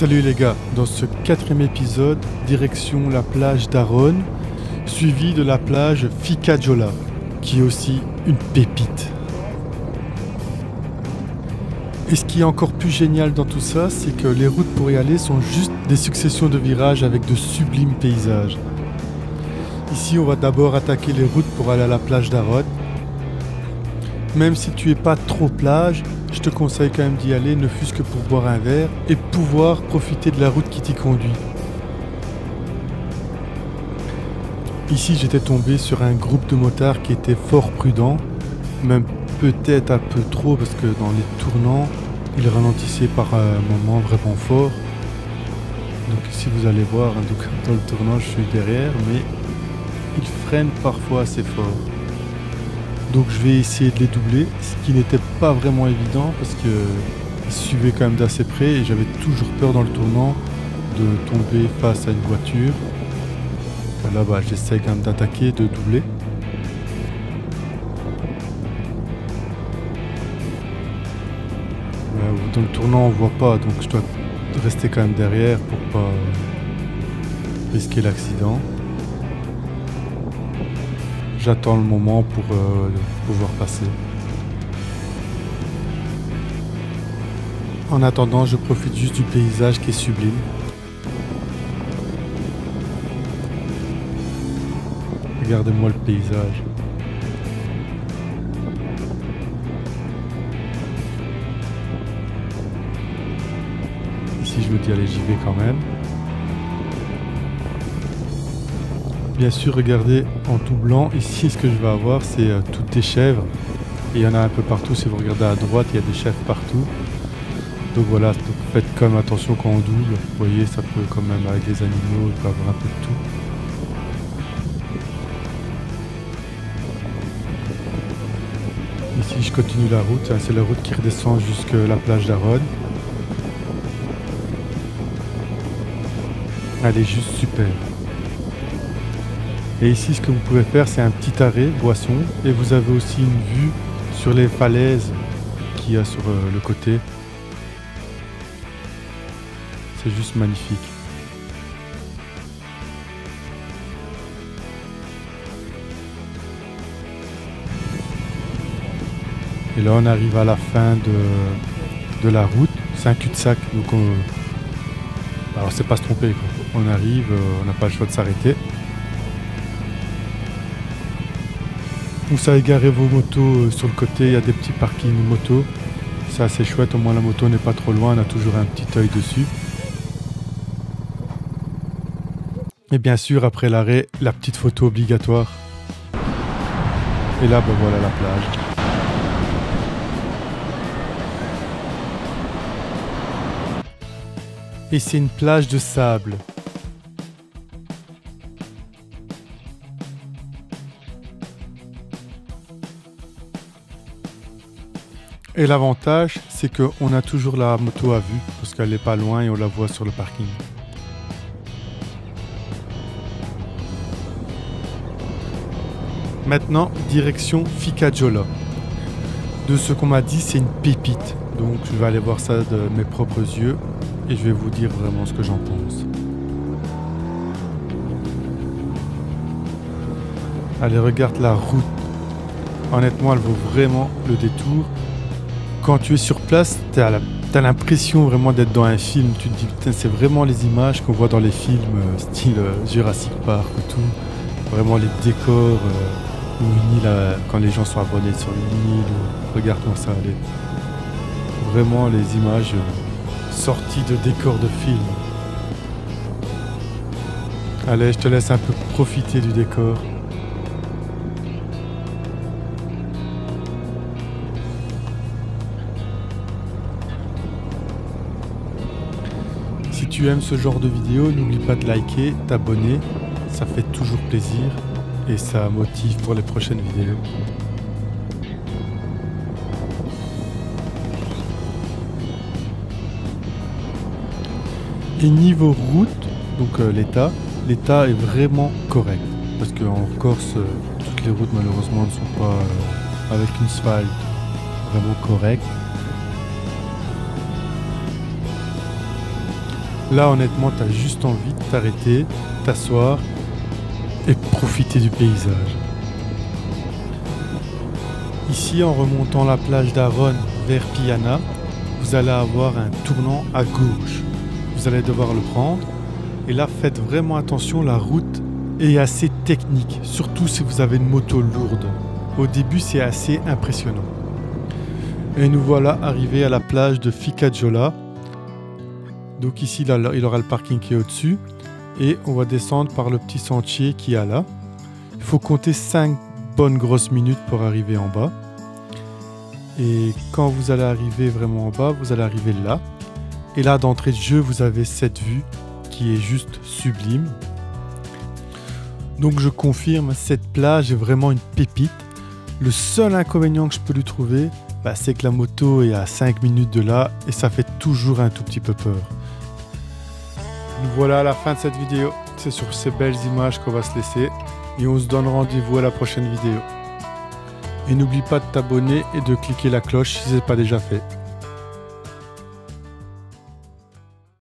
Salut les gars, dans ce 4e épisode, direction la plage d'Aron, suivi de la plage Ficagiola, qui est aussi une pépite. Et ce qui est encore plus génial dans tout ça, c'est que les routes pour y aller sont juste des successions de virages avec de sublimes paysages. Ici, on va d'abord attaquer les routes pour aller à la plage d'Aron. Même si tu es pas trop plage, je te conseille quand même d'y aller, ne fût-ce que pour boire un verre et pouvoir profiter de la route qui t'y conduit. Ici, j'étais tombé sur un groupe de motards qui était fort prudent, même peut-être un peu trop parce que dans les tournants, ils ralentissaient par moments vraiment fort. Donc ici, vous allez voir, hein, donc, dans le tournant, je suis derrière, mais ils freinent parfois assez fort. Donc je vais essayer de les doubler, ce qui n'était pas vraiment évident parce qu'ils suivaient quand même d'assez près et j'avais toujours peur dans le tournant de tomber face à une voiture. Là j'essaie quand même d'attaquer, de doubler. Dans le tournant on voit pas, donc je dois rester quand même derrière pour pas risquer l'accident. J'attends le moment pour pouvoir passer. En attendant, je profite juste du paysage qui est sublime. Regardez-moi le paysage. Ici, je me dis, allez, j'y vais quand même. Bien sûr, regardez en tout blanc, ici ce que je vais avoir c'est toutes des chèvres et il y en a un peu partout. Si vous regardez à droite, il y a des chèvres partout. Donc voilà, donc faites quand même attention quand on double. Vous voyez, ça peut quand même, avec les animaux, il peut avoir un peu de tout. Ici je continue la route, c'est la route qui redescend jusqu'à la plage d'Aron. Elle est juste super. Et ici, ce que vous pouvez faire, c'est un petit arrêt, boisson, et vous avez aussi une vue sur les falaises qu'il y a sur le côté. C'est juste magnifique. Et là, on arrive à la fin de la route. C'est un cul-de-sac, donc alors c'est pas se tromper, quoi. On arrive, on n'a pas le choix de s'arrêter. Vous savez garer vos motos sur le côté, il y a des petits parkings moto. C'est assez chouette, au moins la moto n'est pas trop loin, on a toujours un petit œil dessus. Et bien sûr, après l'arrêt, la petite photo obligatoire. Et là, voilà la plage. Et c'est une plage de sable. Et l'avantage, c'est qu'on a toujours la moto à vue, parce qu'elle n'est pas loin et on la voit sur le parking. Maintenant, direction Ficagiola. De ce qu'on m'a dit, c'est une pépite. Donc je vais aller voir ça de mes propres yeux et je vais vous dire vraiment ce que j'en pense. Allez, regarde la route. Honnêtement, elle vaut vraiment le détour. Quand tu es sur place, t'as l'impression vraiment d'être dans un film. Tu te dis, putain, c'est vraiment les images qu'on voit dans les films, style Jurassic Park et tout. Vraiment les décors, ou une île, quand les gens sont abonnés sur une île. Regarde-moi ça, allez. Vraiment les images sorties de décors de films. Allez, je te laisse un peu profiter du décor. Si tu aimes ce genre de vidéo, n'oublie pas de liker, t'abonner, ça fait toujours plaisir et ça motive pour les prochaines vidéos. Et niveau route, donc l'état est vraiment correct parce qu'en Corse, toutes les routes malheureusement ne sont pas avec une asphalte vraiment correct. Là honnêtement tu as juste envie de t'arrêter, t'asseoir et profiter du paysage. Ici en remontant la plage d'Avon vers Piana, vous allez avoir un tournant à gauche. Vous allez devoir le prendre et là faites vraiment attention, la route est assez technique, surtout si vous avez une moto lourde. Au début c'est assez impressionnant. Et nous voilà arrivés à la plage de Ficagiola. Donc ici là, il aura le parking qui est au-dessus et on va descendre par le petit sentier qui est là. Il faut compter 5 bonnes grosses minutes pour arriver en bas. Et quand vous allez arriver vraiment en bas, vous allez arriver là. Et là d'entrée de jeu, vous avez cette vue qui est juste sublime. Donc je confirme, cette plage est vraiment une pépite. Le seul inconvénient que je peux lui trouver, c'est que la moto est à 5 minutes de là et ça fait toujours un tout petit peu peur. Nous voilà à la fin de cette vidéo. C'est sur ces belles images qu'on va se laisser et on se donne rendez-vous à la prochaine vidéo. Et n'oublie pas de t'abonner et de cliquer la cloche si ce n'est pas déjà fait.